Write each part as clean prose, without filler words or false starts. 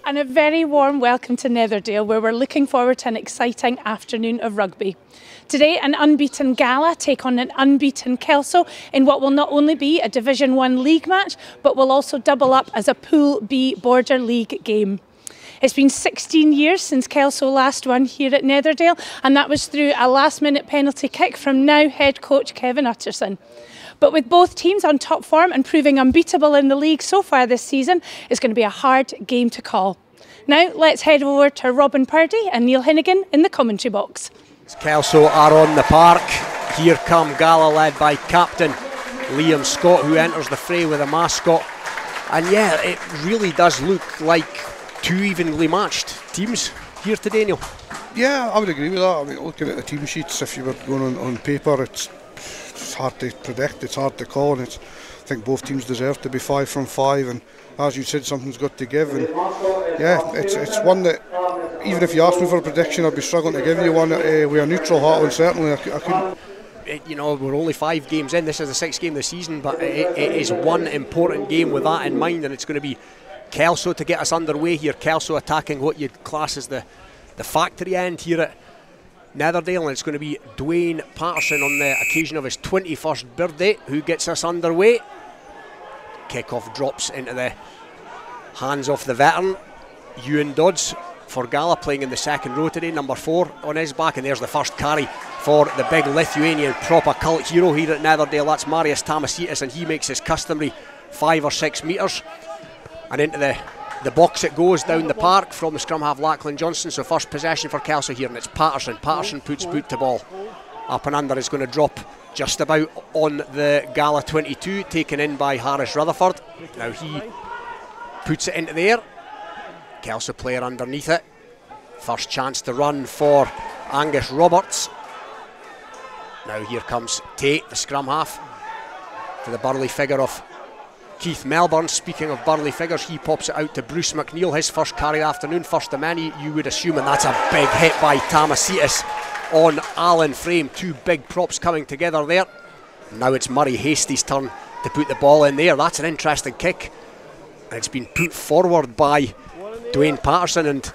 And a very warm welcome to Netherdale, where we're looking forward to an exciting afternoon of rugby. Today, an unbeaten Gala take on an unbeaten Kelso in what will not only be a Division 1 league match, but will also double up as a Pool B Border League game. It's been 16 years since Kelso last won here at Netherdale, and that was through a last-minute penalty kick from now head coach Kevin Utterson. But with both teams on top form and proving unbeatable in the league so far this season, it's going to be a hard game to call. Now let's head over to Robin Purdie and Neil Hinnigan in the commentary box. Kelso are on the park. Here come Gala, led by captain Liam Scott, who enters the fray with a mascot. And yeah, it really does look like two evenly matched teams here today, Neil. Yeah, I would agree with that. I mean, looking at the team sheets, if you were going on paper, it's hard to predict, it's hard to call, and I think both teams deserve to be 5 from 5, and as you said, something's got to give. And yeah, it's one that even if you asked me for a prediction, I'd be struggling to give you one with a neutral hat on. Certainly I couldn't. You know, we're only 5 games in, this is the 6th game of the season, but it is one important game with that in mind, and it's going to be Kelso to get us underway here. Kelso attacking what you'd class as the factory end here at Netherdale, and it's going to be Dwayne Patterson on the occasion of his 21st birthday who gets us underway. Kick-off drops into the hands of the veteran Ewan Dodds for Gala, playing in the second row today, number 4 on his back, and there's the first carry for the big Lithuanian proper cult hero here at Netherdale. That's Marius Tamasitis, and he makes his customary 5 or 6 metres, and into the box it goes down the park from the scrum half Lachlan Johnson. So first possession for Kelso here, and it's Patterson. Patterson puts boot to ball. Up and under is going to drop just about on the Gala 22, taken in by Harris Rutherford. Now he puts it into the air. Kelso player underneath it. First chance to run for Angus Roberts. Now here comes Tate, the scrum half, to the burly figure of Keith Melbourne. Speaking of burly figures, he pops it out to Bruce McNeil, his first carry afternoon, first of many you would assume, and that's a big hit by Tamasitis on Alan Frame. 2 big props coming together there. Now it's Murray Hastie's turn to put the ball in there. That's an interesting kick, and it's been put forward by Dwayne Patterson, and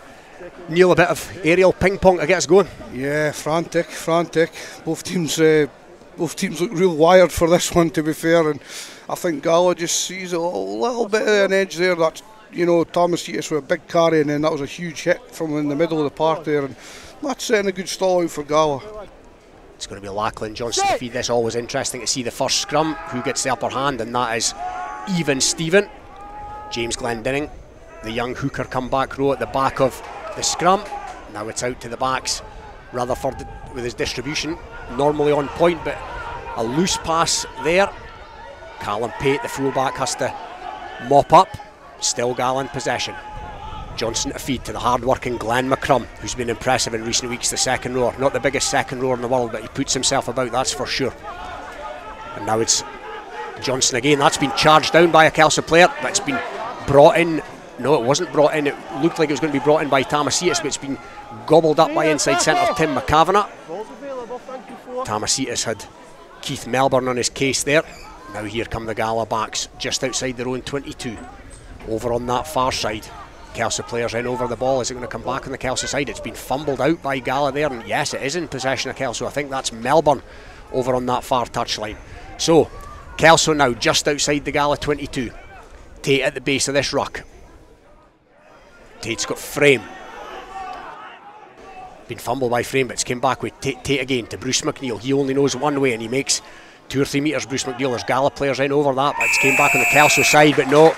Neil, a bit of aerial ping pong to get us going. Yeah, frantic. Both teams look real wired for this one, to be fair, and I think Gala just sees a little bit of an edge there. That, you know, Tamasitis with a big carry, and then that was a huge hit from in the middle of the park there, and that's setting a good stall out for Gala. It's going to be Lachlan Johnson to feed this. Always interesting to see the first scrum, who gets the upper hand, and that is Even Steven. James Glendinning, the young hooker, come back row at the back of the scrum. Now it's out to the backs. Rutherford with his distribution, normally on point, but a loose pass there. Callum Pate, the fullback, has to mop up. Still Gala in possession. Johnson to feed to the hard-working Glenn McCrum, who's been impressive in recent weeks, the second rower. Not the biggest second rower in the world, but he puts himself about, that's for sure. And now it's Johnson again. That's been charged down by a Kelso player, but it's been brought in. No, it wasn't brought in. It looked like it was going to be brought in by Tamasitis, but it's been gobbled up by inside centre Tim McCavanagh. Tamasitis had Keith Melbourne on his case there. Now here come the Gala backs, just outside their own 22. Over on that far side, Kelso players in over the ball. Is it going to come back on the Kelso side? It's been fumbled out by Gala there, and yes, it is in possession of Kelso. I think that's Melbourne over on that far touchline. So Kelso now just outside the Gala 22. Tate at the base of this ruck. Tate's got Frame. Been fumbled by Frame, but it's came back with Tate again to Bruce McNeil. He only knows one way, and he makes 2 or 3 metres. Bruce McNeil, there's Gala players in over that, but it's came back on the Kelso side, but no,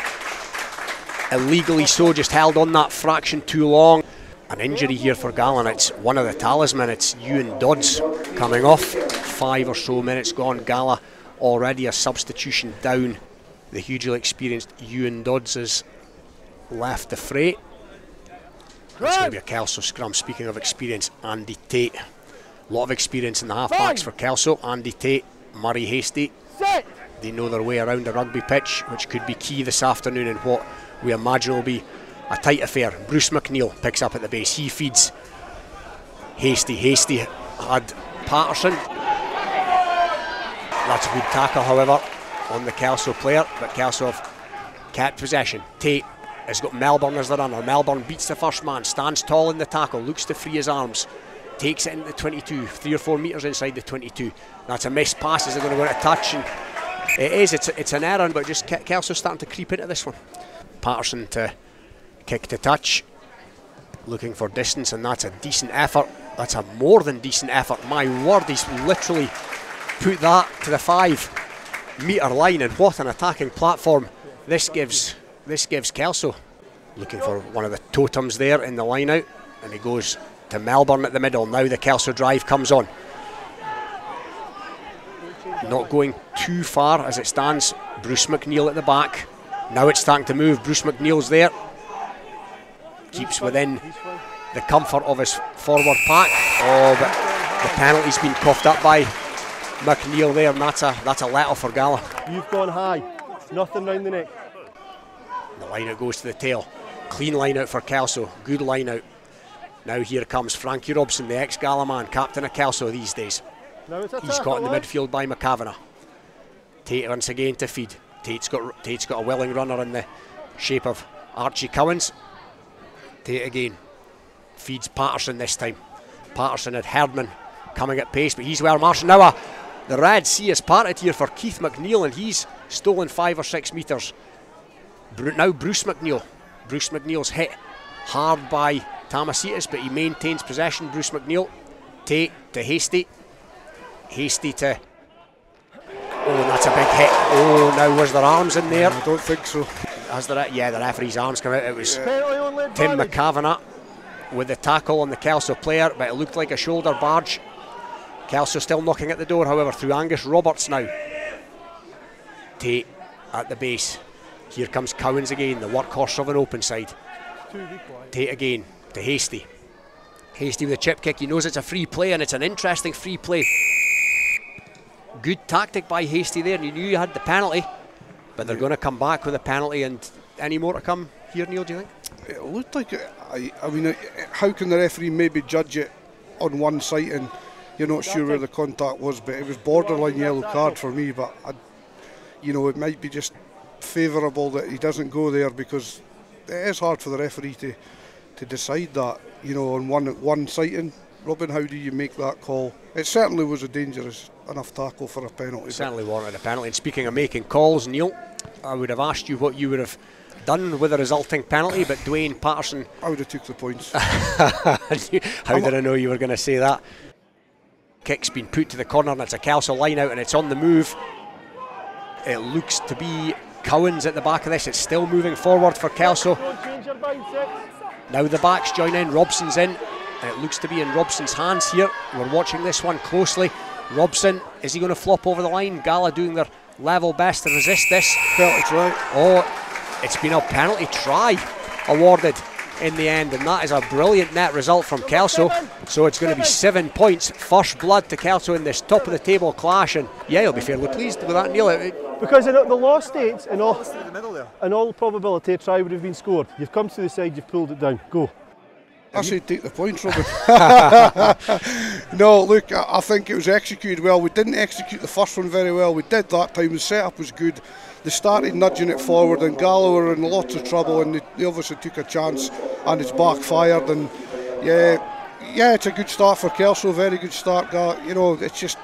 illegally so, just held on that fraction too long. An injury here for Gala, and it's one of the talisman. It's Ewan Dodds coming off. 5 or so minutes gone. Gala already a substitution down. The hugely experienced Ewan Dodds has left the fray. It's going to be a Kelso scrum. Speaking of experience, Andy Tate. A lot of experience in the half-backs for Kelso. Andy Tate, Murray Hastie. They know their way around a rugby pitch, which could be key this afternoon in what we imagine will be a tight affair. Bruce McNeil picks up at the base. He feeds Hastie. Hastie had Patterson. That's a good tackle, however, on the Kelso player, but Kelso have kept possession. Tate has got Melbourne as the runner. Melbourne beats the first man, stands tall in the tackle, looks to free his arms, takes it into the 22, 3 or 4 metres inside the 22. That's a missed pass. Is it going to go to touch? And it is. It's an error, but just Kelso starting to creep into this one. Patterson to kick to touch, looking for distance, and that's a decent effort. That's a more than decent effort. My word, he's literally put that to the 5 metre line, and what an attacking platform this gives Kelso. Looking for one of the totems there in the line out, and he goes to Melbourne at the middle. Now the Kelso drive comes on. Not going too far as it stands. Bruce McNeil at the back. Now it's starting to move. Bruce McNeil's there. Keeps within the comfort of his forward pack. Oh, but the penalty's been coughed up by McNeil there, and that's a let off for Gala. You've gone high. Nothing round the neck. The line out goes to the tail. Clean line out for Kelso. Good line out. Now here comes Frankie Robson, the ex-Gala man, captain of Kelso these days. He's caught in the midfield by McCavanagh. Tate once again to feed. Tate's got a willing runner in the shape of Archie Cowans. Tate again. Feeds Patterson this time. Patterson had Herdman coming at pace, but he's well marched. Now the Red Sea is parted here for Keith McNeil, and he's stolen 5 or 6 metres. Now Bruce McNeil. Bruce McNeil's hit hard by Tamasitas, but he maintains possession. Bruce McNeil. Tate to Hasty. Hasty to... Oh, that's a big hit. Oh, now was there arms in there? I don't think so. Yeah, the referee's arms come out. It was Tim McCavanagh with the tackle on the Kelso player, but it looked like a shoulder barge. Kelso still knocking at the door, however, through Angus Roberts now. Tate at the base. Here comes Cowans again, the workhorse of an open side. Tate again to Hasty. Hasty with a chip kick. He knows it's a free play, and it's an interesting free play. Good tactic by Hasty there, and you knew you had the penalty, but they're going to come back with a penalty. And any more to come here, Neil, do you think? It looked like I mean, how can the referee maybe judge it on one site and you're not sure where the contact was? But it was borderline yellow card for me. But it might be just favourable that he doesn't go there, because it is hard for the referee to decide that, on one sighting. Robin, how do you make that call? It certainly was a dangerous enough tackle for a penalty. Certainly warranted a penalty. And speaking of making calls, Neil, I would have asked you what you would have done with the resulting penalty, but Dwayne Patterson... I would have took the points. How did I know you were going to say that? Kick's been put to the corner, and it's a Kelso line out, and it's on the move. It looks to be Cowans at the back of this. It's still moving forward for Kelso. Now the backs join in. Robson's in, and it looks to be in Robson's hands here. We're watching this one closely. Robson, is he going to flop over the line? Gala doing their level best to resist this. Penalty try. Oh, it's been a penalty try awarded in the end, and that is a brilliant net result from Kelso. So it's going to be 7 points, first blood to Kelso in this top of the table clash, and yeah, you'll be fairly pleased with that, Neil. Because in the law states, in all probability, a try would have been scored. You've come to the side, you've pulled it down. Go. I say take the points, Robin. No, look, I think it was executed well. We didn't execute the first one very well. We did that time. The setup was good. They started nudging it forward, and Gala were in lots of trouble, and they obviously took a chance, and it's backfired. And yeah, it's a good start for Kelso. Very good start, Gala. It's just,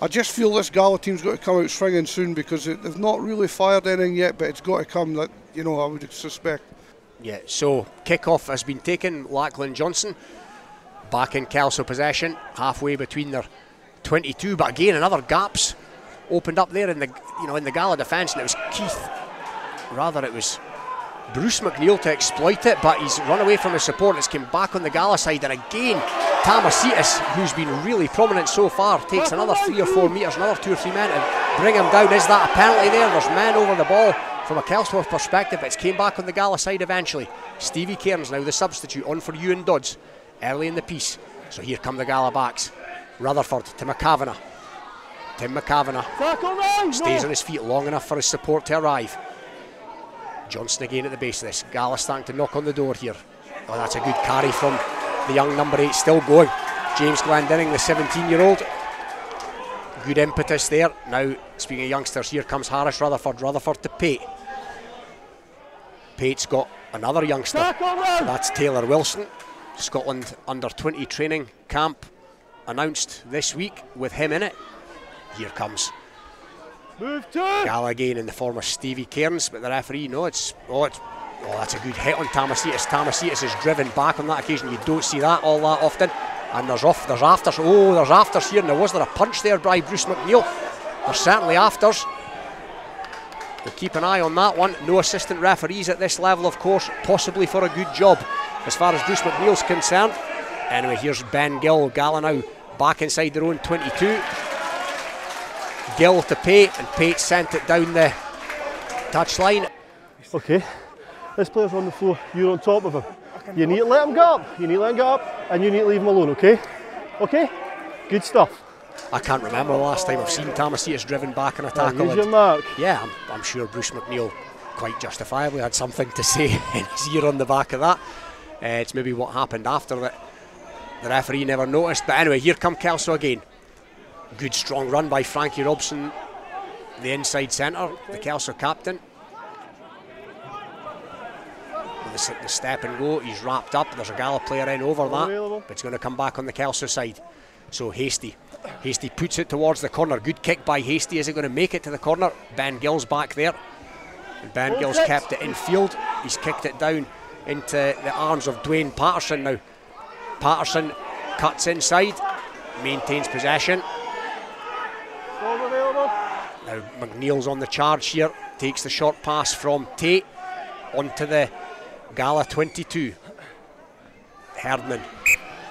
I just feel this Gala team's got to come out swinging soon, because they've not really fired anything yet, but it's got to come. That I would suspect. Yeah, so kick-off has been taken. Lachlan Johnson back in Kelso possession, halfway between their 22, but again another gaps opened up there in the Gala defence, and it was it was Bruce McNeil to exploit it, but he's run away from his support. It's came back on the Gala side, and again Tamasitas, who's been really prominent so far, takes another 3 or 4 metres, another 2 or 3 men, and bring him down. Is that a penalty there? There's men over the ball. From a Kelso perspective, it's came back on the Gala side eventually. Stevie Cairns now the substitute, on for Ewan Dodds early in the piece. So here come the Gala backs. Rutherford to McCavanagh. Tim McCavanagh stays on his feet long enough for his support to arrive. Johnson again at the base of this. Gala starting to knock on the door here. Oh, that's a good carry from the young number 8, still going. James Glendinning, the 17-year-old. Good impetus there. Now, speaking of youngsters, here comes Harris Rutherford. Rutherford to Pate. Pate's got another youngster. That's Taylor Wilson. Scotland under-20 training camp announced this week with him in it. Here comes Gala again in the form of Stevie Cairns, but the referee, that's a good hit on Tamasitis. Tamasitis is driven back on that occasion. You don't see that all that often. And there's afters. Oh, there's afters here. Now, was there a punch there by Bruce McNeil? There's certainly afters. We'll keep an eye on that one. No assistant referees at this level, of course, possibly for a good job as far as Bruce McNeil's concerned. Anyway, here's Ben Gill. Gala now back inside their own 22. Gill to Pate, and Pate sent it down the touchline. Okay, this player's on the floor, you're on top of him. You need to let him get up, and you need to leave him alone, okay? Okay? Good stuff. I can't remember the last time I've seen Tamasitis driven back on a tackle. Use your mark. Yeah, I'm sure Bruce McNeil quite justifiably had something to say in his ear on the back of that. It's maybe what happened after that the referee never noticed. But anyway, here come Kelso again. Good strong run by Frankie Robson, the inside centre, the Kelso captain. The step and go, he's wrapped up. There's a Gala player in over that, but it's going to come back on the Kelso side. So Hasty puts it towards the corner. Good kick by Hasty. Is it going to make it to the corner? Ben Gill's back there. And Ben Gill's kept it in field. He's kicked it down into the arms of Dwayne Patterson now. Patterson cuts inside, maintains possession. Now McNeil's on the charge here, takes the short pass from Tate onto the Gala 22. Herdman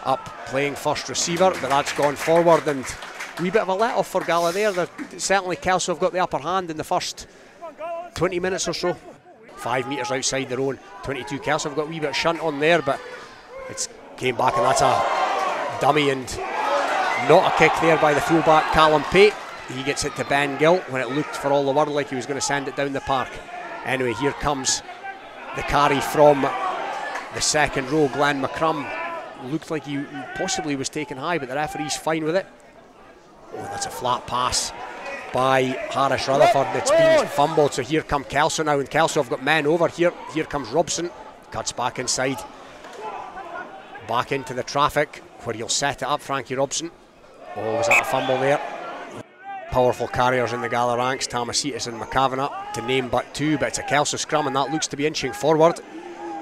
up playing first receiver, but that's gone forward, and a wee bit of a let off for Gala there. Certainly Kelso have got the upper hand in the first 20 minutes or so. 5 metres outside their own 22. Kelso have got a wee bit of shunt on there, but it's came back, and that's a dummy and not a kick there by the fullback Callum Pate. He gets it to Ben Gill when it looked for all the world like he was going to send it down the park. Anyway, here comes the carry from the second row. Glenn McCrum looked like he possibly was taken high, but the referee's fine with it. Oh, that's a flat pass by Harris Rutherford. It's been fumbled, so here come Kelso now, and Kelso have got men over here. Here comes Robson, cuts back inside, back into the traffic where he'll set it up. Frankie Robson. Oh, was that a fumble there? Powerful carriers in the Gala ranks, Tamasitis and McCavanagh, to name but two, but it's a Kelso scrum, and that looks to be inching forward.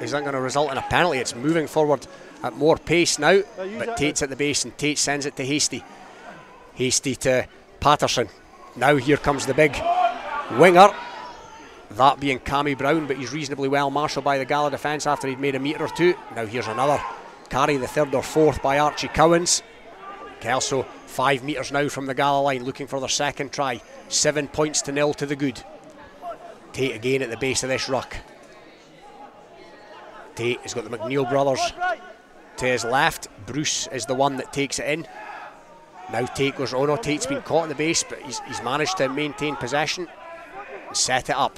Is that going to result in a penalty? It's moving forward at more pace now, but Tate's at the base, and Tate sends it to Hasty. Hasty to Patterson. Now here comes the big winger, that being Cammy Brown, but he's reasonably well marshalled by the Gala defence after he'd made a metre or two. Now here's another carry, the third or fourth by Archie Cowans. Kelso 5 metres now from the Gala line, looking for their second try. 7 points to 0 to the good. Tate again at the base of this ruck. Tate has got the McNeil brothers to his left. Bruce is the one that takes it in. Now Tate goes, oh no, Tate's been caught in the base, but he's managed to maintain possession and set it up.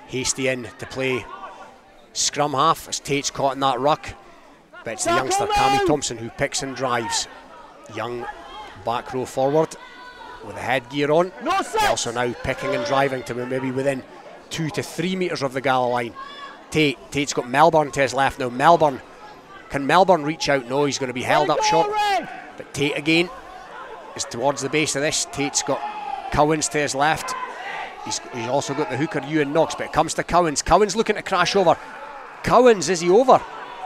Hasty in to play scrum half as Tate's caught in that ruck, but it's the youngster Cammy Thompson who picks and drives. Young back row forward with the headgear on. Also now picking and driving to maybe within 2 to 3 metres of the Gala line. Tate's got Melbourne to his left now. Melbourne, can Melbourne reach out? No, he's going to be held up short. But Tate again is towards the base of this. Tate's got Cowans to his left. He's also got the hooker Ewan Knox, but it comes to Cowans. Cowans looking to crash over. Cowans, is he over?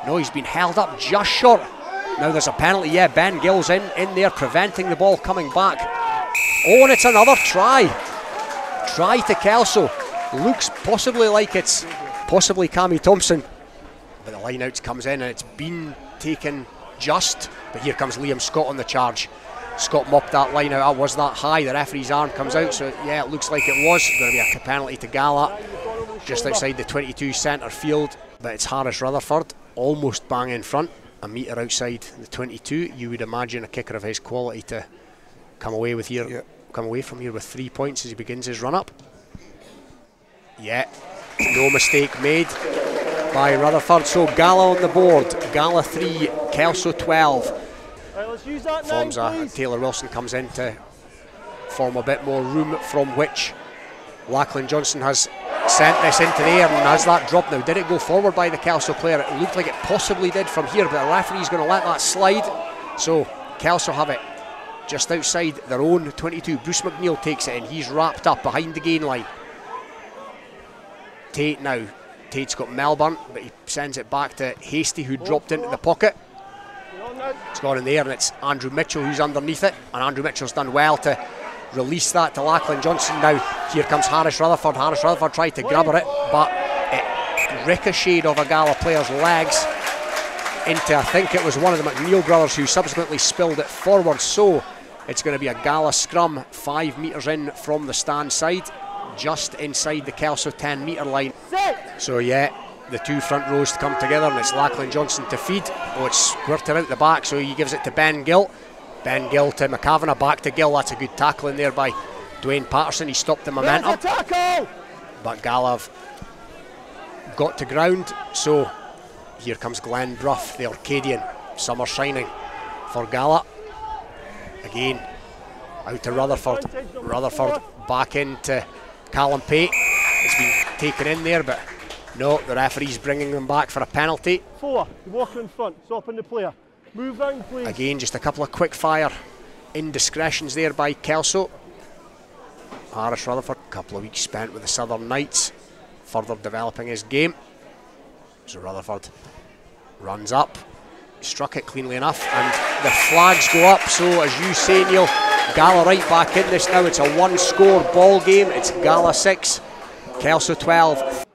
No, he's been held up just short. Now there's a penalty. Yeah, Ben Gill's in there preventing the ball coming back. Oh, and it's another try. Try to Kelso. Looks possibly like it's possibly Cammy Thompson, but the line out comes in and it's been taken just. But here comes Liam Scott on the charge. Scott mopped that line out. Was that high? The referee's arm comes out, so yeah, it looks like it was. Going to be a penalty to Gala just outside the 22 centre field, but it's Harris Rutherford almost bang in front, a metre outside the 22. You would imagine a kicker of his quality to come away with here, come away from here with 3 points as he begins his run up. Yeah, no mistake made by Rutherford. So Gala on the board. Gala 3, Kelso 12. Forms Taylor Wilson comes in to form a bit more room from which Lachlan Johnson has sent this into the air, and as that dropped now, did it go forward by the Kelso player? It looked like it possibly did from here, but the referee's going to let that slide. So Kelso have it just outside their own 22. Bruce McNeil takes it and he's wrapped up behind the gain line. Tate now. Tate's got Melbourne, but he sends it back to Hasty, who dropped into the pocket. It's gone in there, and it's Andrew Mitchell who's underneath it, and Andrew Mitchell's done well to release that to Lachlan Johnson. Now here comes Harris Rutherford. Harris Rutherford tried to grab it, but it ricocheted off a Gala player's legs into, I think it was one of the McNeil brothers, who subsequently spilled it forward. So it's going to be a Gala scrum 5 metres in from the stand side, just inside the Kelso 10 metre line. So yeah, the two front rows to come together, and it's Lachlan Johnson to feed. Oh, it's squirted out the back, so he gives it to Ben Gill. Ben Gill to McAvanagh, back to Gill. That's a good tackle in there by Dwayne Patterson. He stopped the momentum, but Gala have got to ground. So here comes Glenn Bruff, the Arcadian, summer signing for Gala. Again, out to Rutherford. Rutherford back into Callum Pate. It's been taken in there, but no, the referee's bringing them back for a penalty. 4, you walk in front, stopping the player. Move round, please. Again, just a couple of quick fire indiscretions there by Kelso. Harris Rutherford, a couple of weeks spent with the Southern Knights, further developing his game. So Rutherford runs up, struck it cleanly enough, and the flags go up. So as you say, Neil, Gala right back in this now. It's a 1-score ball game. It's Gala 6, Kelso 12.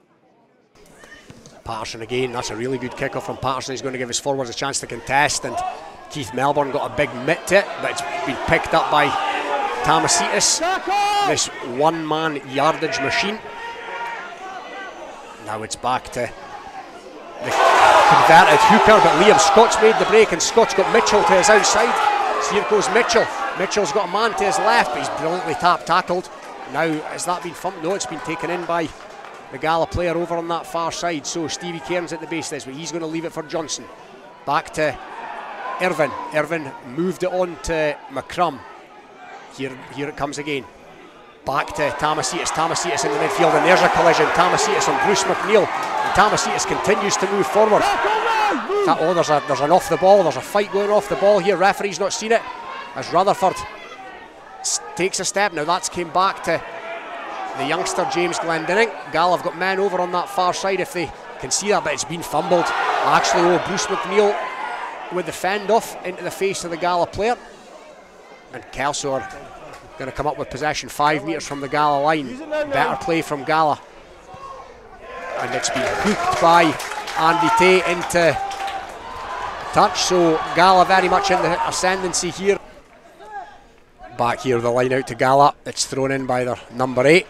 Patterson again, that's a really good kick-off from Patterson. He's going to give his forwards a chance to contest, and Keith Melbourne got a big mitt to it, but it's been picked up by Tamasitis, this one-man yardage machine. Now it's back to the converted hooker, but Liam Scott's made the break, and Scott's got Mitchell to his outside. So here goes Mitchell. Mitchell's got a man to his left, but he's brilliantly tackled. Now, has that been thumped? No, it's been taken in by the Gala player over on that far side. So Stevie Cairns at the base this, but he's going to leave it for Johnson. Back to Irvin. Irvin moved it on to McCrum. Here it comes again. Back to Tamasitis. Tamasitis in the midfield, and there's a collision. Tamasitis on Bruce McNeil, and Tamasitis continues to move forward. Oh, there's an off the ball. There's a fight going off the ball here. Referee's not seen it, as Rutherford takes a step. Now that's came back to the youngster James Glendinning. Gala have got men over on that far side if they can see that, but it's been fumbled. Actually, Bruce McNeil with the fend off into the face of the Gala player, and Kelso are going to come up with possession 5 metres from the Gala line. Better play from Gala, and it's been hooked by Andy Tate into touch. So Gala very much in the ascendancy here. Back here, the line out to Gala. It's thrown in by their number 8.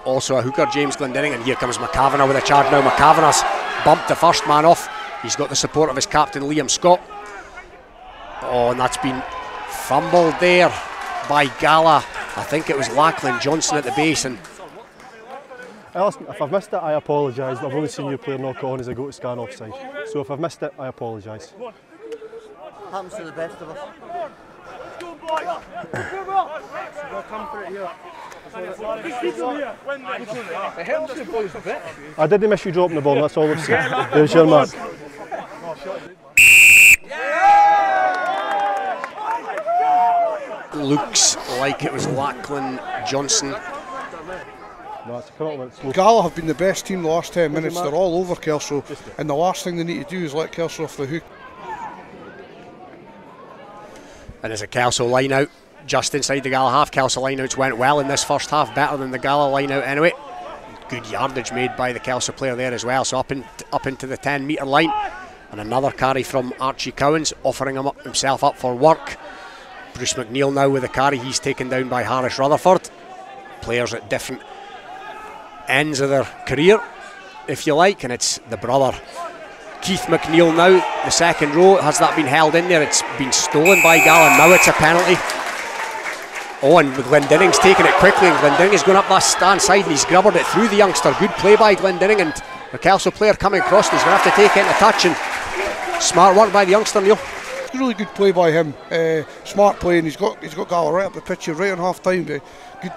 Also a hooker, James Glendinning, and here comes McAvanagh with a charge now. McAvanagh's bumped the first man off. He's got the support of his captain, Liam Scott. Oh, and that's been fumbled there by Gala. I think it was Lachlan Johnson at the base. And listen, if I've missed it, I apologise. I've only seen your player knock on as I go to scan offside. So if I've missed it, I apologise. Happens to the best of us. I didn't miss you dropping the ball, that's all I've said. There's your mark. Looks like it was Lachlan Johnson. Gala have been the best team the last 10 minutes. They're all over Kelso, and the last thing they need to do is let Kelso off the hook. And there's a Kelso line out just inside the Gala half. Kelso line outs went well in this first half, better than the Gala line out anyway. Good yardage made by the Kelso player there as well. So up into the 10 metre line, and another carry from Archie Cowans, offering himself up for work. Bruce McNeil now with the carry. He's taken down by Harris Rutherford. Players at different ends of their career, if you like, and it's the brother Keith McNeil now, the second row. Has that been held in there? It's been stolen by Gala. Now it's a penalty. Oh, and Glendinning's taken it quickly, and Glendinning is going up that stand side, and he's grubbered it through the youngster. Good play by Glendinning, and the Kelso player coming across, and he's going to have to take it into touch, and smart work by the youngster, Neil. really good play by him. Smart play, and he's got Gala right up the pitch here, right on half time. Good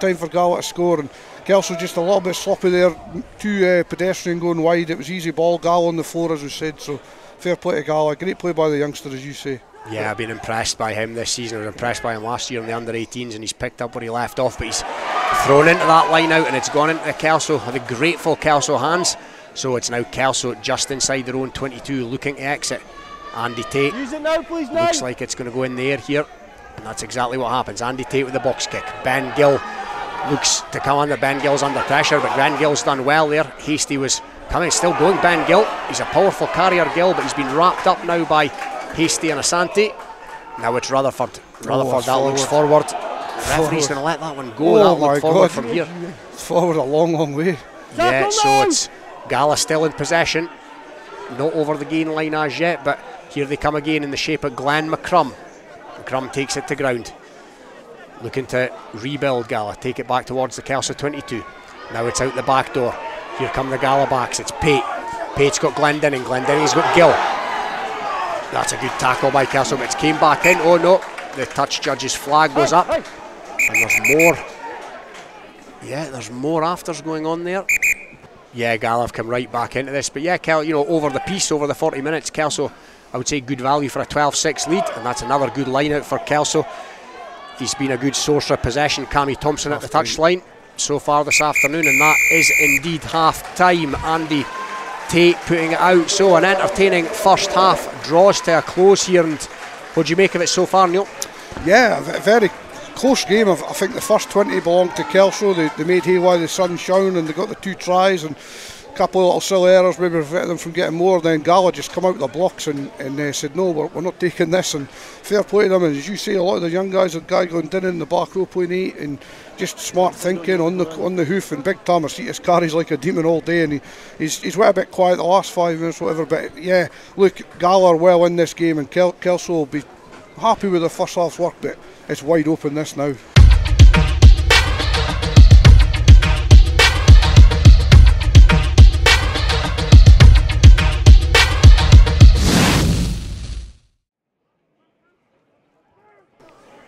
time for Gala to score, and Kelso just a little bit sloppy there. Too pedestrian going wide. It was easy ball. Gala on the floor, as we said. So fair play to Gala. Great play by the youngster, as you say. Yeah, I've been impressed by him this season. I was impressed by him last year in the under-18s, and he's picked up where he left off, but he's thrown into that line out, and it's gone into Kelso, the grateful Kelso hands. So it's now Kelso just inside their own 22, looking to exit. Andy Tate, use it now, please, looks like it's going to go in the air here, and that's exactly what happens. Andy Tate with the box kick. Ben Gill looks to come under. Ben Gill's under pressure, but Ben Gill's done well there. Hasty was coming, still going. Ben Gill, he's a powerful carrier, Gill, but he's been wrapped up now by Hasty and Asante. Now it's Rutherford. Rutherford, that looks forward. Referee's going to let that one go. That looked forward from here. Forward a long, long way. Yeah, so it's Gala still in possession. Not over the gain line as yet, but here they come again in the shape of Glenn McCrum. McCrum takes it to ground. Looking to rebuild Gala, take it back towards the Kelso 22. Now it's out the back door. Here come the Gala backs. It's Pate. Pate's got Glendinning. Glendinning's got Gill. That's a good tackle by Kelso, but it's came back in. Oh no, the touch judge's flag goes up. And there's more. Yeah, there's more afters going on there. Yeah, Gala have come right back into this. But yeah, over the piece, over the 40 minutes, Kelso, I would say good value for a 12-6 lead. And that's another good line out for Kelso. He's been a good source of possession. Cammy Thompson at the touchline so far this afternoon. And that is indeed half time. Andy Tate putting it out. So an entertaining first half draws to a close here. And what do you make of it so far, Neil? Yeah, a very close game. I think the first 20 belonged to Kelso. They made hay while the sun shone, and they got the 2 tries and a couple of little silly errors maybe prevented them from getting more. Then Gala just come out the blocks and said no, we're not taking this, and fair play to them. And as you say, a lot of the young guys, guy going down in the back row playing 8, and just smart thinking on the hoof. And Big Tamercitas carries like a demon all day, and he's went a bit quiet the last 5 minutes, whatever. But yeah, look, Gala are well in this game, and Kelso will be happy with the first half's work, but it's wide open this now.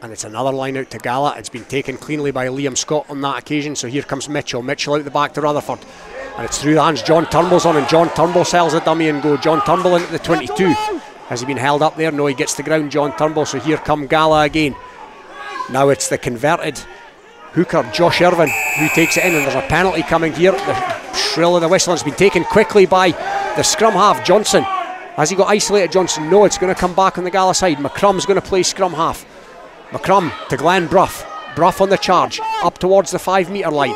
And it's another line out to Gala. It's been taken cleanly by Liam Scott on that occasion. So here comes Mitchell. Mitchell out the back to Rutherford. And it's through the hands. John Turnbull's on, and John Turnbull sells a dummy and go. John Turnbull into the 22. Has he been held up there? No, he gets to ground, John Turnbull. So here come Gala again. Now it's the converted hooker, Josh Irvin, who takes it in, and there's a penalty coming here. The shrill of the whistle has been taken quickly by the scrum half, Johnson. Has he got isolated, Johnson? No, it's going to come back on the Gala side. McCrum's going to play scrum half. McCrum to Glenn Bruff. Bruff on the charge, up towards the 5 metre line.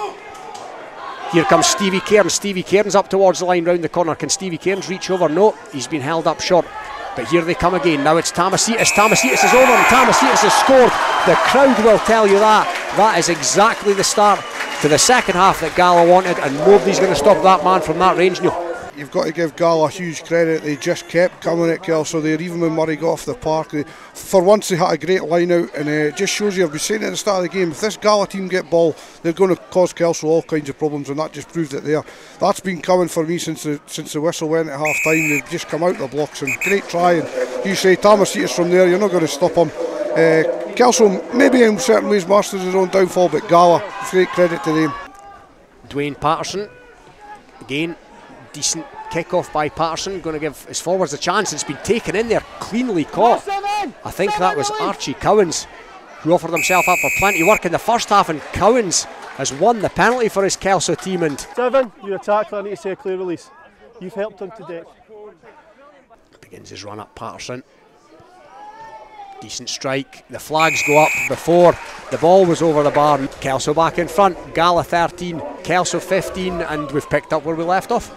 Here comes Stevie Cairns. Stevie Cairns up towards the line round the corner. Can Stevie Cairns reach over? No, he's been held up short. But here they come again. Now it's Tamercitas. Tamercitas is over, and Tamercitas has scored. The crowd will tell you that. That is exactly the start to the second half that Gala wanted, and nobody's going to stop that man from that range, Neil. You've got to give Gala huge credit. They just kept coming at Kelso there, even when Murray got off the park. For once they had a great line out, and it just shows you, I've been saying at the start of the game, if this Gala team get ball, they're going to cause Kelso all kinds of problems, and that just proved it there. That's been coming for me since the whistle went at half time. They've just come out the blocks, and great try. And you say Tamercitas from there, you're not going to stop him. Kelso maybe in certain ways masters his own downfall, but Gala, great credit to them. Dwayne Patterson again. Decent kick-off by Patterson, going to give his forwards a chance. It's been taken in there, cleanly caught. I think that was Archie Cowans who offered himself up for plenty of work in the first half, and Cowans has won the penalty for his Kelso team. And Seven, you're a tackler, I need to say a clear release. You've helped him to death. Begins his run up, Patterson. Decent strike. The flags go up before the ball was over the bar. Kelso back in front. Gala 13, Kelso 15, and we've picked up where we left off.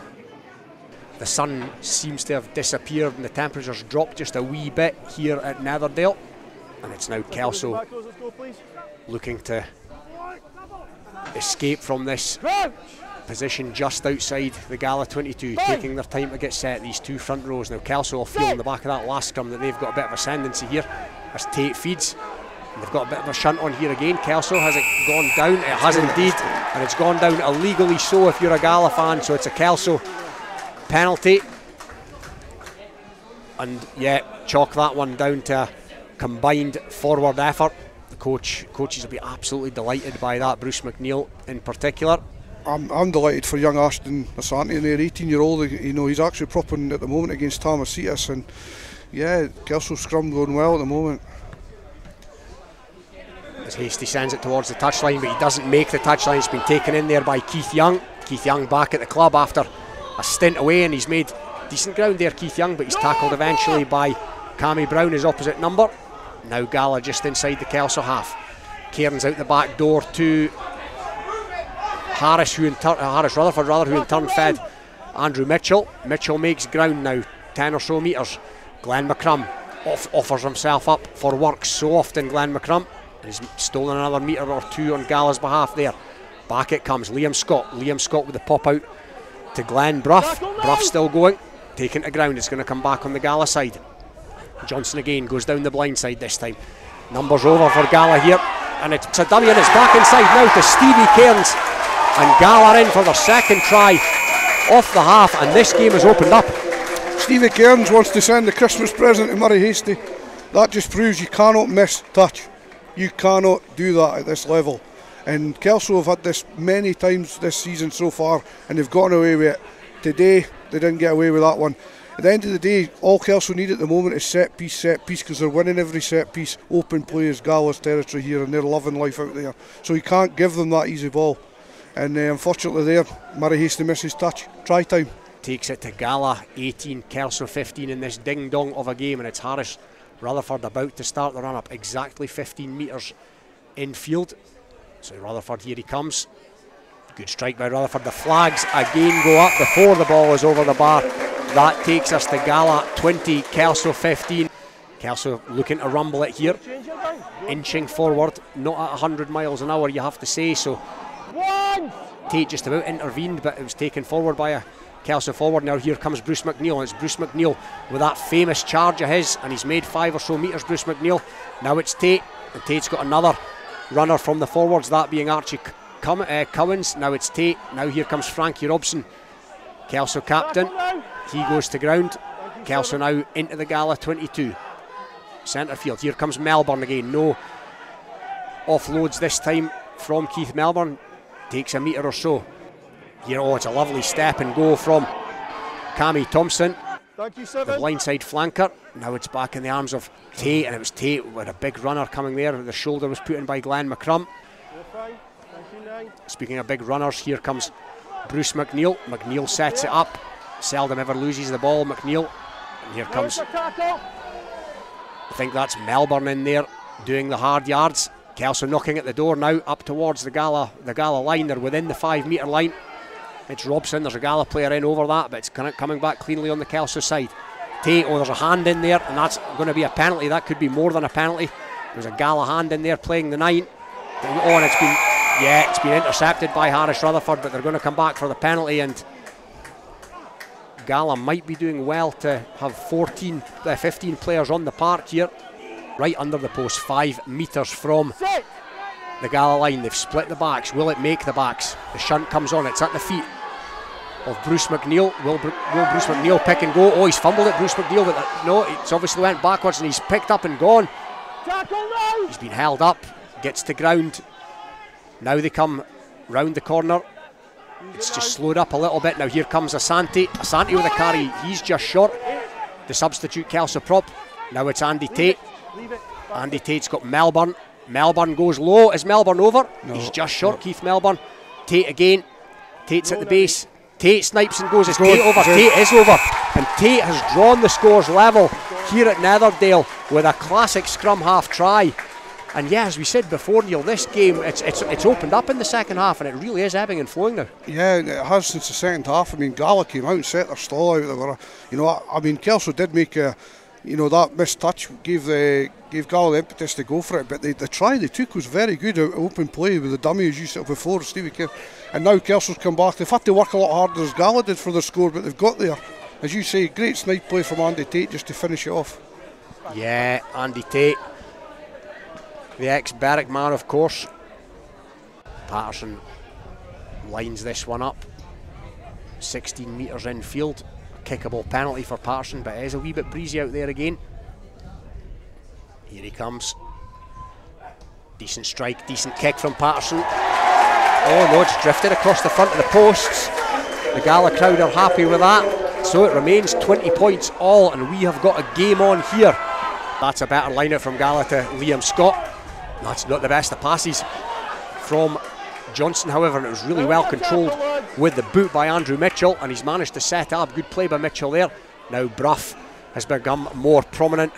The sun seems to have disappeared and the temperatures dropped just a wee bit here at Netherdale. And it's now Kelso looking to escape from this position just outside the Gala 22, taking their time to get set, these 2 front rows. Now Kelso will feel on the back of that last scrum that they've got a bit of ascendancy here as Tate feeds. And they've got a bit of a shunt on here again. Kelso, has it gone down? It has indeed, and it's gone down illegally so if you're a Gala fan, so it's a Kelso penalty. and yeah, chalk that one down to a combined forward effort. The coaches will be absolutely delighted by that, Bruce McNeil in particular. I'm delighted for young Ashton Asante in there, 18-year-old. You know, he's actually propping at the moment against Tamasitas, and yeah, Kelso scrum going well at the moment. As Hasty sends it towards the touchline, but he doesn't make the touchline. It's been taken in there by Keith Young. Keith Young back at the club after a stint away, and he's made decent ground there, Keith Young, but he's tackled eventually by Cammy Brown, his opposite number. Now Gala just inside the Kelso half. Cairns out the back door to Harris, Harris Rutherford rather, who in turn fed Andrew Mitchell. Mitchell makes ground now, 10 or so metres. Glenn McCrum offers himself up for work so often, Glenn McCrum. He's stolen another metre or two on Gala's behalf there. Back it comes, Liam Scott with the pop out to Glenn Bruff. Bruff still going, taken to ground. It's going to come back on the Gala side. Johnson again goes down the blind side this time. Numbers over for Gala here, and it's a dummy, and it's back inside now to Stevie Cairns, and Gala in for their second try off the half, and this game has opened up. Stevie Cairns wants to send a Christmas present to Murray Hasty. That just proves you cannot miss touch. You cannot do that at this level. And Kelso have had this many times this season so far, and they've gotten away with it. Today, they didn't get away with that one. At the end of the day, all Kelso need at the moment is set piece, because they're winning every set piece. Open play is Gala's territory here, and they're loving life out there. So you can't give them that easy ball. And unfortunately there, Murray Hasty misses touch. Try time. Takes it to Gala, 18, Kelso 15 in this ding-dong of a game, and it's Harris Rutherford about to start the run-up, exactly 15 metres infield. So Rutherford, here he comes. Good strike by Rutherford. The flags again go up before the ball is over the bar. That takes us to Gala 20, Kelso 15. Kelso looking to rumble it here, inching forward, not at 100 miles an hour, you have to say. So Tate just about intervened, but it was taken forward by a Kelso forward. Now here comes Bruce McNeil, and it's Bruce McNeil with that famous charge of his, and he's made 5 or so metres, Bruce McNeil. Now it's Tate, and Tate's got another runner from the forwards, that being Archie Cowens. Now it's Tate. Now here comes Frankie Robson, Kelso captain. He goes to ground. Kelso now into the Gala 22. Centre field. Here comes Melbourne again. No offloads this time from Keith Melbourne. Takes a metre or so. Here, it's a lovely step and go from Cammy Thompson. The blindside flanker. Now it's back in the arms of Tate, and it was Tate with a big runner coming there. The shoulder was put in by Glenn McCrum. Speaking of big runners, here comes Bruce McNeil. McNeil sets it up. Seldom ever loses the ball, McNeil. And here comes, I think that's Melbourne in there doing the hard yards. Kelso knocking at the door now, up towards the Gala line. They're within the 5 metre line. It's Robson, there's a Gala player in over that, but it's coming back cleanly on the Kelso side. Tate, there's a hand in there, and that's going to be a penalty. That could be more than a penalty. There's a Gala hand in there playing the 9. And it's been intercepted by Harris Rutherford, but they're going to come back for the penalty, and Gala might be doing well to have 15 players on the park here, right under the post, 5 metres from the Gala line. They've split the backs. Will it make the backs? The shunt comes on. It's at the feet of Bruce McNeil. Will Bruce McNeil pick and go? He's fumbled it, Bruce McNeil, but no, it's obviously went backwards, and he's picked up and gone. He's been held up, gets to ground. Now they come round the corner. It's just slowed up a little bit. Now here comes Asante. Asante with a carry. He's just short. The substitute Kelso prop. Now it's Andy Tate. Andy Tate's got Melbourne. Melbourne goes low. Is Melbourne over? No. He's just short, Keith Melbourne. Tate again. Tate's at the base. Tate snipes and goes. Is Tate over? Tate is over. And Tate has drawn the scores level here at Netherdale with a classic scrum half try. And yeah, as we said before, Neil, this game, it's opened up in the second half, and it really is ebbing and flowing now. Yeah, it has since the second half. I mean, Gala came out and set their stall out. They were, I mean, Kelso did make a, that missed touch gave Gala the impetus to go for it. But the try they took was very good, open play with the dummy, as you said before, Stevie Kerr. And now Kelso's come back. They've had to work a lot harder as Gala did for their score, but they've got there. As you say, great snipe play from Andy Tate just to finish it off. Yeah, Andy Tate, the ex-Berwick man, of course. Patterson lines this one up. 16 metres infield. kickable penalty for Patterson, but it is a wee bit breezy out there again. Here he comes. Decent strike, decent kick from Patterson. Oh no, it's drifted across the front of the posts. The Gala crowd are happy with that. So it remains 20 points all, and we have got a game on here. That's a better line out from Gala to Liam Scott. That's not the best of passes from Johnson, however, and it was really well controlled with the boot by Andrew Mitchell, and he's managed to set up. Good play by Mitchell there. Now Brough has become more prominent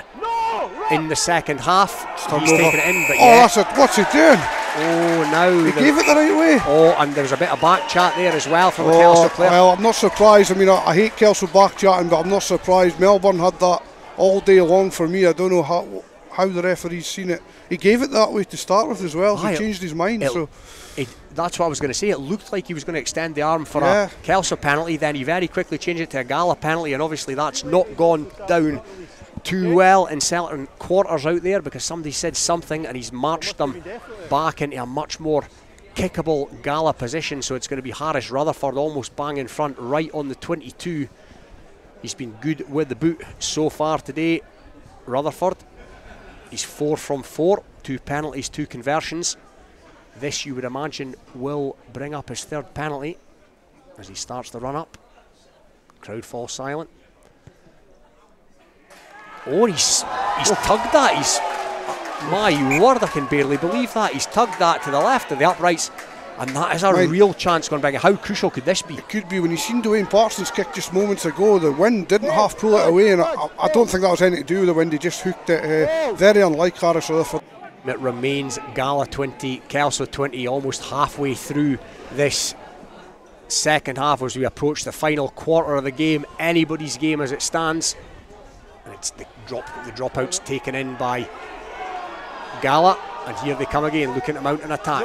in the second half. He's taken it in, but that's it. What's he doing? Oh, now he gave it the right way. Oh, and there was a bit of back chat there as well from the Kelso player. Well, I'm not surprised. I mean, I hate Kelso back chatting, but I'm not surprised. Melbourne had that all day long for me. I don't know how the referee's seen it. He gave it that way to start with as well. He changed his mind. That's what I was going to say. It looked like he was going to extend the arm for a Kelso penalty, then he very quickly changed it to a Gala penalty, and obviously that's not gone down too well in certain quarters out there, because somebody said something and he's marched them back into a much more kickable Gala position. So it's going to be Harris Rutherford almost bang in front right on the 22. He's been good with the boot so far today, Rutherford. He's 4 from 4, 2 penalties, 2 conversions. This, you would imagine, will bring up his third penalty as he starts the run up. Crowd falls silent. Oh, he's tugged that. My word, I can barely believe that. He's tugged that to the left of the uprights, and that is a real chance going big. How crucial could this be? It could be. When you seen Dwayne Parsons kick just moments ago, the wind didn't half pull it away, and I don't think that was anything to do with the wind. He just hooked it. Very unlike Harris Rutherford. It remains Gala 20, Kelso 20, almost halfway through this second half as we approach the final quarter of the game. Anybody's game as it stands. And it's the dropouts taken in by Gala, and here they come again, looking to mount an attack.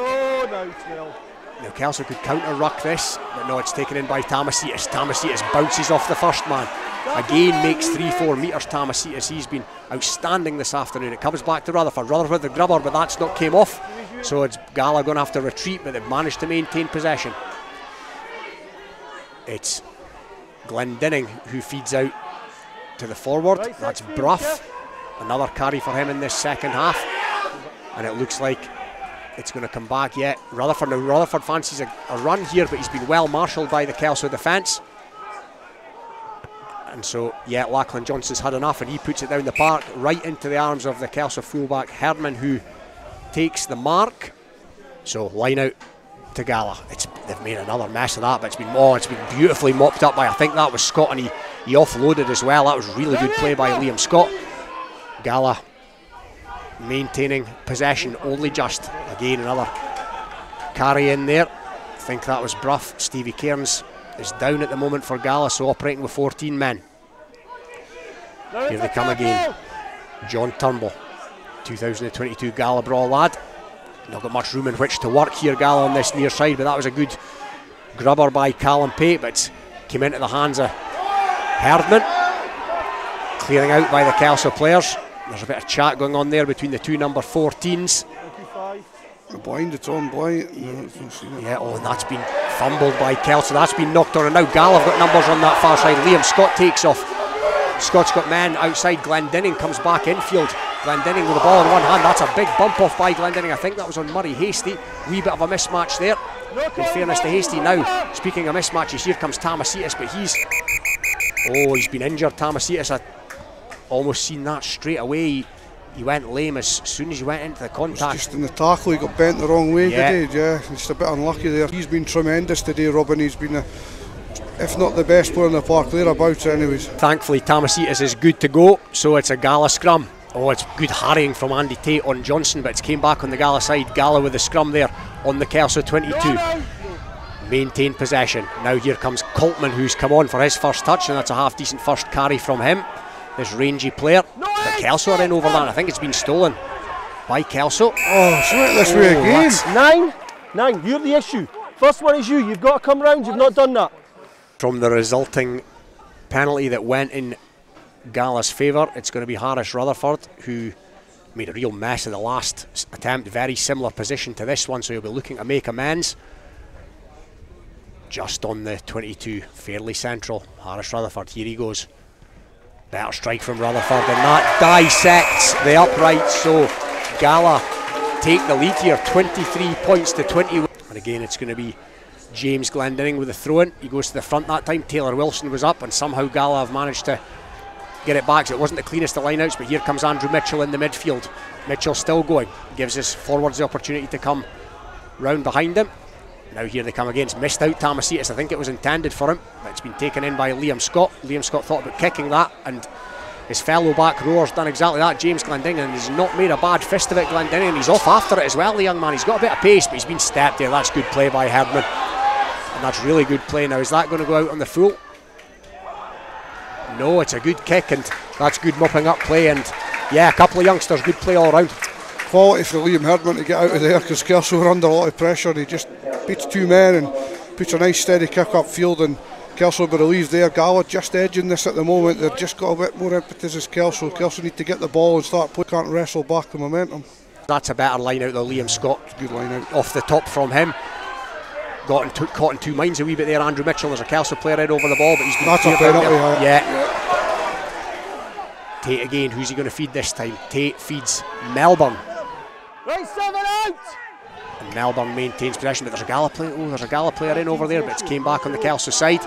Now Kelso could counter-ruck this, but no, it's taken in by Tamasitas. Tamasitas bounces off the first man. Again makes 3-4 metres, Tamasitas. He's been outstanding this afternoon. It comes back to Rutherford. Rutherford the grubber, but that's not came off. So it's Gala going to have to retreat, but they've managed to maintain possession. It's Glendinning who feeds out to the forward. That's Brough. Another carry for him in this second half. And it looks like it's going to come back yet. Rutherford, now Rutherford fancies a run here, but he's been well marshalled by the Kelso defence. And so, yeah, Lachlan Johnson's had enough, and he puts it down the park right into the arms of the Kelso fullback Herdman, who takes the mark. So line out to Gala. They've made another mess of that, but it's been beautifully mopped up by, I think that was Scott, and he offloaded as well. That was really good play by Liam Scott. Gala maintaining possession only just. Again, another carry in there. I think that was Brough. Stevie Cairns is down at the moment for Gala, so operating with 14 men. Here they come again. John Turnbull, 2022 Gala Brawl lad. Not got much room in which to work here, Gala, on this near side, but that was a good grubber by Callum Pate, but came into the hands of Herdman. Clearing out by the Kelso players. There's a bit of chat going on there between the two number 14s. Blind, it's on blind. Yeah, oh, and that's been fumbled by Kelso. That's been knocked on, and now Gala have got numbers on that far side. Liam Scott takes off. Scott's got men outside. Glendinning comes back infield. Glendinning with the ball in one hand. That's a big bump off by Glendinning. I think that was on Murray Hasty. Wee bit of a mismatch there. In fairness to Hasty. Now, speaking of mismatches, here comes Tamasitas, but he's been injured. Tamasitas, I almost seen that straight away. He went lame as soon as he went into the contact. Just in the tackle, he got bent the wrong way today. Yeah, just a bit unlucky there. He's been tremendous today, Robin. He's been, if not the best player in the park, thereabouts anyways. Thankfully, Tamasitas is good to go, so it's a Gala scrum. Oh, it's good harrying from Andy Tate on Johnson, but it's came back on the Gala side. Gala with the scrum there on the Kelso 22. Maintain possession. Now here comes Coltman, who's come on for his first touch, and that's a half-decent first carry from him. This rangy player. But Kelso are in over that. I think it's been stolen by Kelso. Oh, it's right this way again. Nine, you're the issue. First one is you. You've got to come round. You've not done that. From the resulting penalty that went in Gala's favour, it's going to be Harris Rutherford, who made a real mess of the last attempt. Very similar position to this one, so he'll be looking to make amends. just on the 22, fairly central. Harris Rutherford, here he goes. Better strike from Rutherford, and that dissects the upright, so Gala take the lead here, 23 points to 21. And again, it's going to be James Glendinning with the throw-in. He goes to the front that time. Taylor Wilson was up, and somehow Gala have managed to get it back. So it wasn't the cleanest of line-outs, but here comes Andrew Mitchell in the midfield. Mitchell still going, gives his forwards the opportunity to come round behind him. Now here they come against, missed out Tamasitis. I think it was intended for him, but it's been taken in by Liam Scott. Liam Scott thought about kicking that, and his fellow back rower's done exactly that, James Glendinning, and he's not made a bad fist of it, Glendinning, and he's off after it as well, the young man. He's got a bit of pace, but he's been stepped there. That's good play by Herdman, and that's really good play. Now, is that going to go out on the full? No, it's a good kick, and that's good mopping up play, and yeah, a couple of youngsters, good play all round. Quality for Liam Herdman to get out of there, because Kelso were under a lot of pressure. He just beats two men and puts a nice steady kick upfield, and Kelso be relieved there. Gala just edging this at the moment. They've just got a bit more impetus as Kelso. Kelso need to get the ball and start play. Can't wrestle back the momentum. That's a better line out though, Liam Scott. Good line out. Off the top from him. Caught in two minds a wee bit there, Andrew Mitchell. There's a Kelso player in over the ball, but he's been that's a penalty. Yeah. Tate again, who's he going to feed this time? Tate feeds Melbourne. Right, 7 out! And Melbourne maintains possession, but there's a Gala player. Oh, there's a Gala player in over there, but it's came back on the Kelso side.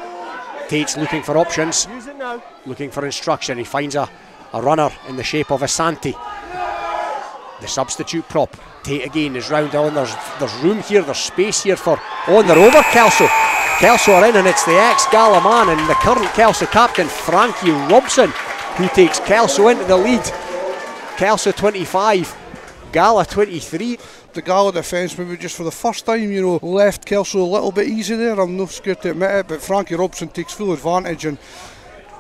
Tate's looking for options, looking for instruction. He finds a runner in the shape of Asante, the substitute prop. Tate again is round on. There's room here, there's space here for. Oh, and they're over Kelso. Kelso are in, and it's the ex-Gala man and the current Kelso captain, Frankie Robson, who takes Kelso into the lead. Kelso 25, Gala 23. The Gala defence maybe just for the first time, you know, left Kelso a little bit easy there. I'm not scared to admit it, but Frankie Robson takes full advantage, and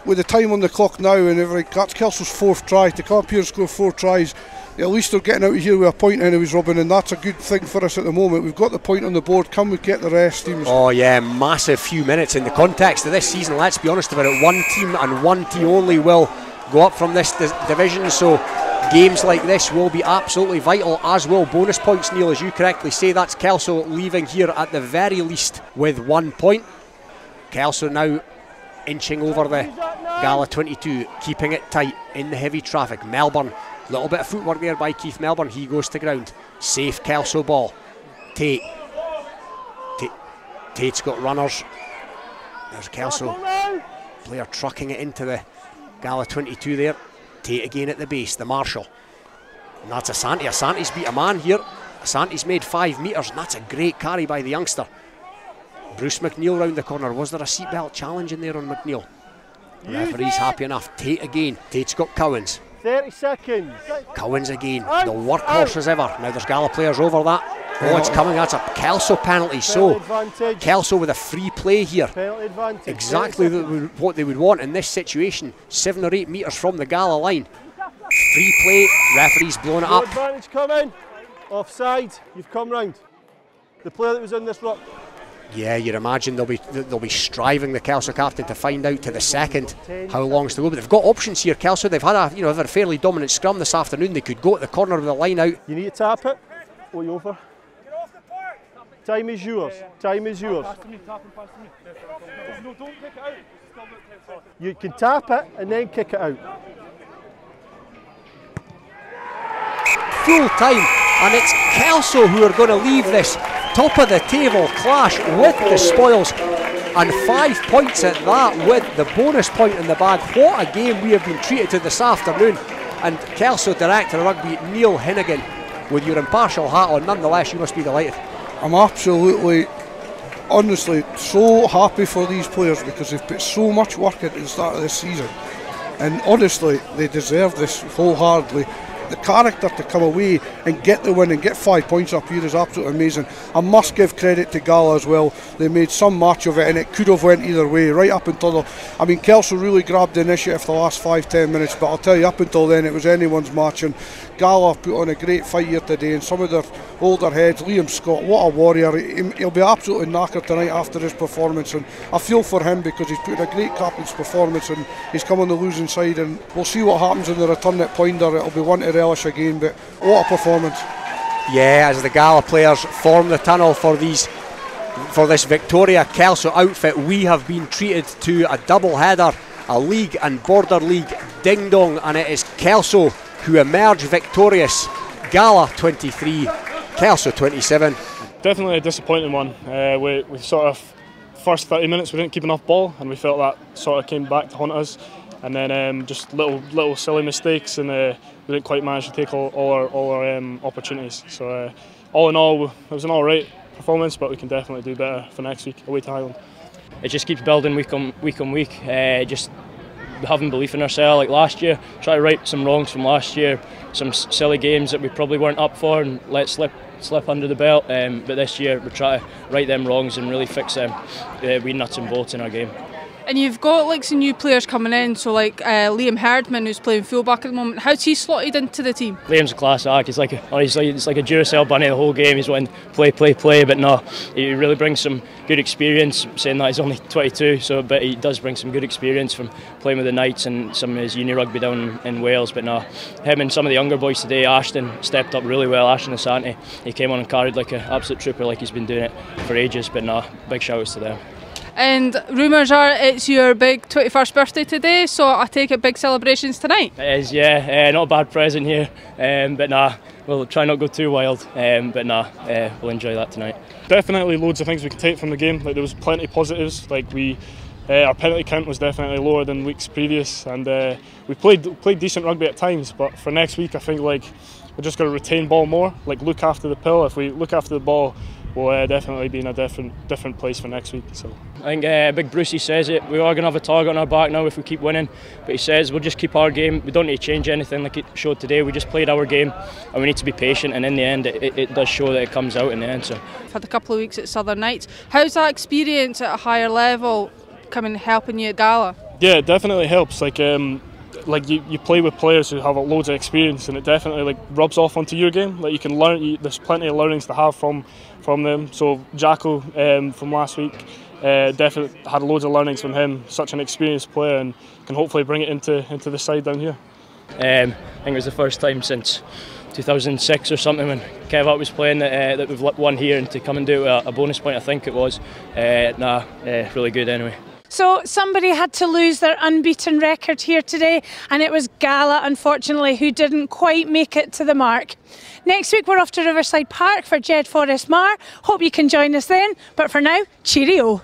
with the time on the clock now, and that's Kelso's fourth try. To come up here and score 4 tries, at least they're getting out of here with a point anyways, Robin, and that's a good thing for us at the moment. We've got the point on the board. Can we get the rest, teams? Oh yeah, massive few minutes in the context of this season. Let's be honest about it, one team and one team only will go up from this division, so games like this will be absolutely vital, as will bonus points, Neil, as you correctly say. That's Kelso leaving here at the very least with 1 point. Kelso now inching over the Gala 22, keeping it tight in the heavy traffic. Melbourne, little bit of footwork there by Keith Melbourne. He goes to ground. Safe Kelso ball. Tate's got runners. There's Kelso player trucking it into the Gala 22 there. Tate again at the base, the Marshall. And that's Asante. Asante's beat a man here. Asante's made 5 metres, and that's a great carry by the youngster. Bruce McNeil round the corner. Was there a seatbelt challenge in there on McNeil? The referee's happy enough. Tate again. Tate's got Cowens. 30 seconds. Cowens again, the workhorse as ever. Now there's Gala players over that. Oh, it's coming. That's a Kelso penalty. So Kelso with a free play here. Exactly what they would want in this situation. 7 or 8 metres from the Gala line. Free play. Referee's blown it up. Advantage coming. Offside. You've come round. The player that was in this rock. Yeah, you'd imagine they'll be striving, the Kelso captain, to find out to the second how long's to go. But they've got options here, Kelso. They've had a fairly dominant scrum this afternoon. They could go at the corner of the line out. You need to tap it. What are you over? Time is yours. Time is yours. No, don't kick it out. You can tap it and then kick it out. Full time, and it's Kelso who are going to leave this top of the table clash with the spoils, and 5 points at that with the bonus point in the bag. What a game we have been treated to this afternoon. And Kelso Director of Rugby Neil Hinnigan, with your impartial hat on, nonetheless you must be delighted. I'm absolutely, honestly, so happy for these players, because they've put so much work into the start of this season, and honestly they deserve this wholeheartedly. The character to come away and get the win and get 5 points up here is absolutely amazing. I must give credit to Gala as well. They made some match of it, and it could have went either way right up until Kelso really grabbed the initiative for the last 5-10 minutes, but I'll tell you, up until then it was anyone's match, and Gala put on a great fight here today, and some of their older heads, Liam Scott, what a warrior. He'll be absolutely knackered tonight after his performance, and I feel for him because he's put in a great captain's performance and he's come on the losing side, and we'll see what happens in the return at Poinder. It'll be one to relish again, but what a performance. Yeah, as the Gala players form the tunnel for these for this Victoria Kelso outfit, we have been treated to a double header, a league and border league ding dong, and it is Kelso who emerge victorious. Gala 23, Kelso 27. Definitely a disappointing one. We sort of, first 30 minutes we didn't keep enough ball, and we felt that sort of came back to haunt us. And then just little silly mistakes, and we didn't quite manage to take all our opportunities. So all in all, it was an alright performance, but we can definitely do better for next week away to Highland. It just keeps building week on week. Just having belief in ourselves, like last year. Try to right some wrongs from last year, some silly games that we probably weren't up for, and let slip under the belt. But this year we try to right them wrongs and really fix them wee nuts and bolts in our game. And you've got like some new players coming in, so like Liam Herdman, who's playing fullback at the moment. How's he slotted into the team? Liam's a class act. He's like a Duracell bunny the whole game. He's wanting play, but no, he really brings some good experience. Saying that he's only 22, but he does bring some good experience from playing with the Knights and some of his uni rugby down in Wales. But no, him and some of the younger boys today, Ashton stepped up really well. Ashton Asante, he came on and carried like an absolute trooper, like he's been doing it for ages. But no, big shout outs to them. And rumours are it's your big 21st birthday today, so I take it big celebrations tonight. It is, yeah. Not a bad present here, but nah, we'll try not to go too wild, but nah, we'll enjoy that tonight. Definitely loads of things we can take from the game. Like there was plenty of positives. Like our penalty count was definitely lower than weeks previous, and we played decent rugby at times. But for next week, I think like we're just going to retain ball more, like look after the pill. If we look after the ball, we'll definitely be in a different place for next week. So I think Big Brucey says it. We are going to have a target on our back now if we keep winning. But he says we'll just keep our game. We don't need to change anything like it showed today. We just played our game, and we need to be patient. And in the end, it does show that it comes out in the end. So I've had a couple of weeks at Southern Knights. How's that experience at a higher level helping you at Gala? Yeah, it definitely helps. Like you play with players who have loads of experience, and it definitely like rubs off onto your game. Like you can learn. There's plenty of learnings to have from them. So Jacko from last week definitely had loads of learnings from him. Such an experienced player, and can hopefully bring it into the side down here. I think it was the first time since 2006 or something when Kev was playing that we've won here, and to come and do a bonus point, I think it was. Really good anyway. So somebody had to lose their unbeaten record here today, and it was Gala, unfortunately, who didn't quite make it to the mark. Next week we're off to Riverside Park for Jed Forest Mar. Hope you can join us then, but for now, cheerio.